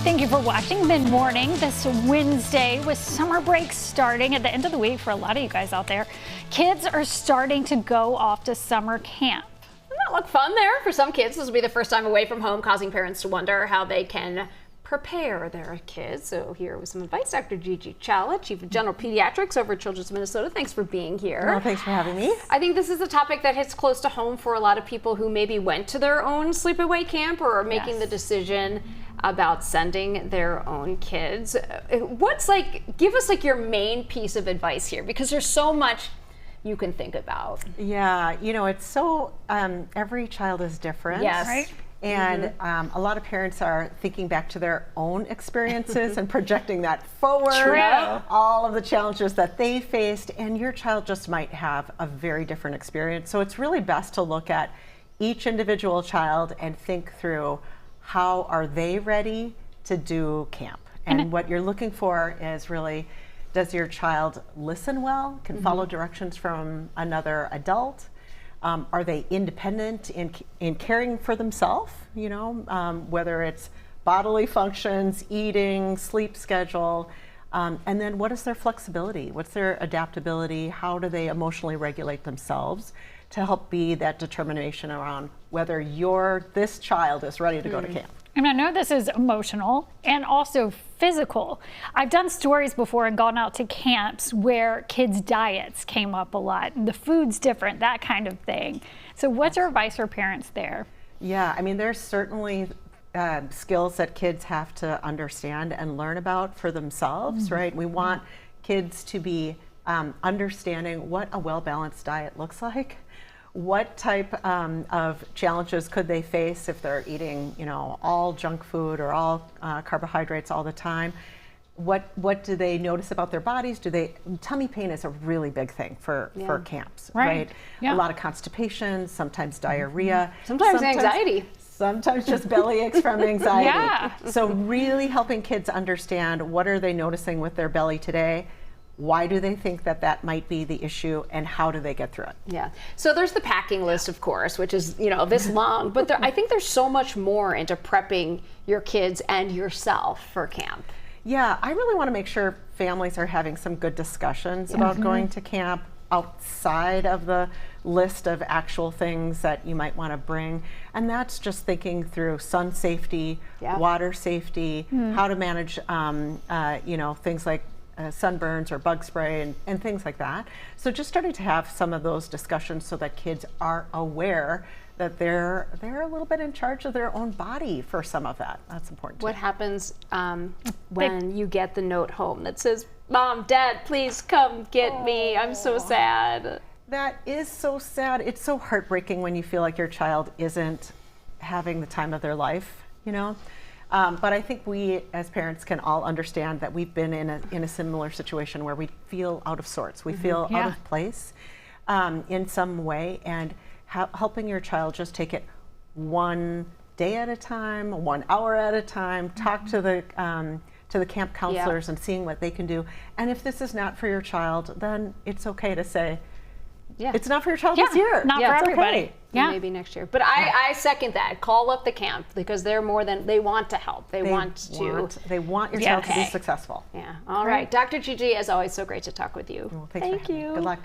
Thank you for watching Mid-Morning this Wednesday with summer break starting at the end of the week for a lot of you guys out there. Kids are starting to go off to summer camp. Doesn't that look fun there? For some kids, this will be the first time away from home, causing parents to wonder how they can prepare their kids. So here with some advice, Dr. Gigi Chawla, Chief of General Pediatrics over at Children's Minnesota. Thanks for being here. Well, thanks for having me. I think this is a topic that hits close to home for a lot of people who maybe went to their own sleepaway camp or are making the decision about sending their own kids. Give us your main piece of advice here, because there's so much you can think about. Yeah, it's so, every child is different. Yes. Right? And a lot of parents are thinking back to their own experiences and projecting that forward. True. All of the challenges that they faced, and your child just might have a very different experience. So it's really best to look at each individual child and think through, how are they ready to do camp? And what you're looking for is really, does your child listen well, can follow directions from another adult? Are they independent in caring for themselves? Whether it's bodily functions, eating, sleep schedule, and then what is their flexibility? What's their adaptability? How do they emotionally regulate themselves to help be that determination around whether this child is ready to go to camp? And I know this is emotional and also physical. I've done stories before and gone out to camps where kids' diets came up a lot, and the food's different, that kind of thing. So what's your advice for parents there? Yeah, there's certainly skills that kids have to understand and learn about for themselves, right? We want kids to be understanding what a well-balanced diet looks like. What type of challenges could they face if they're eating, all junk food or all carbohydrates all the time? What do they notice about their bodies? Tummy pain is a really big thing for camps, right? Yeah. A lot of constipation, sometimes diarrhea. Sometimes anxiety. Sometimes just belly aches from anxiety. Yeah. So really helping kids understand, what are they noticing with their belly today? Why do they think that might be the issue, and how do they get through it? Yeah. So there's the packing list, of course, which is, this long, but I think there's so much more into prepping your kids and yourself for camp. Yeah, I really want to make sure families are having some good discussions about going to camp outside of the list of actual things that you might want to bring. And that's just thinking through sun safety, water safety, how to manage, things like sunburns or bug spray and things like that. So just starting to have some of those discussions so that kids are aware that they're a little bit in charge of their own body for some of that. That's important. What happens when you get the note home that says, "Mom, Dad, please come get me. I'm so sad"? That is so sad. It's so heartbreaking when you feel like your child isn't having the time of their life, But I think we as parents can all understand that we've been in a similar situation where we feel out of sorts. We feel out of place in some way, and helping your child just take it one day at a time, 1 hour at a time, talk to the camp counselors and seeing what they can do. And if this is not for your child, then it's okay to say, it's not for your child this year. Not for everybody. Okay. Yeah. Maybe next year. But I second that. Call up the camp, because they're they want to help. They want your child to be successful. Yeah. All right. Dr. Gigi, as always, so great to talk with you. Well, thank you. Good luck.